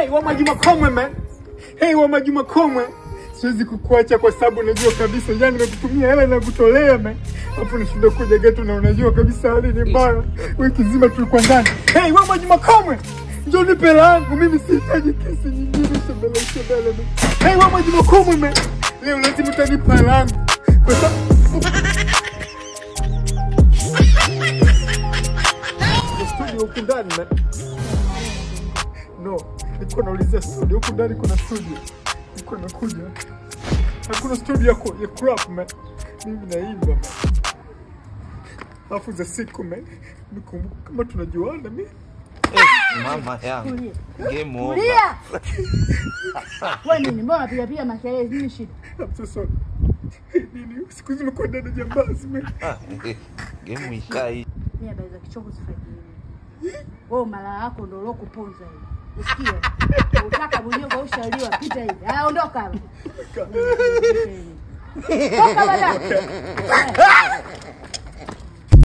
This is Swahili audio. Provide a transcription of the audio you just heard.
Hey, wa Majuma Komwe man. Hey, wa Majuma Komwe. Siwezi kukuacha kwa sababu najua kabisa jana nimekutumia hela na kutolea man. Hapo nashinda kuja geto na unajua kabisa hali ni mbaya. Wiki nzima tulikuwa ndani. Hey, wa Majuma Komwe. Njoo nipe langu, mimi sihitaji kesi nyingine shebele man. Hey, wa Majuma Komwe man. Leo lazima utanipa langu. Kwa sababu studio huko ndani man. No, niko naulizia studio huko ndani kuna studio. Niko nakuja. Hakuna studio ya crap man. Mimi naimba man. Afu za siku man. Nikumbuka kama tunajuana mimi. Mama yangu. Game over. Wewe nini? Mbona piga makelele nini shida? I'm so sorry. Nini? Siku hizi nimekuwa ndani jambazi man. Game ikai. Mimi habari za kichoko sifajii. Wewe mara yako ndio lokuponza hivi. Usikie. Utaka mwenyewe kwa ushauriwa pita hivi. Ondoka hapa. Toka bada.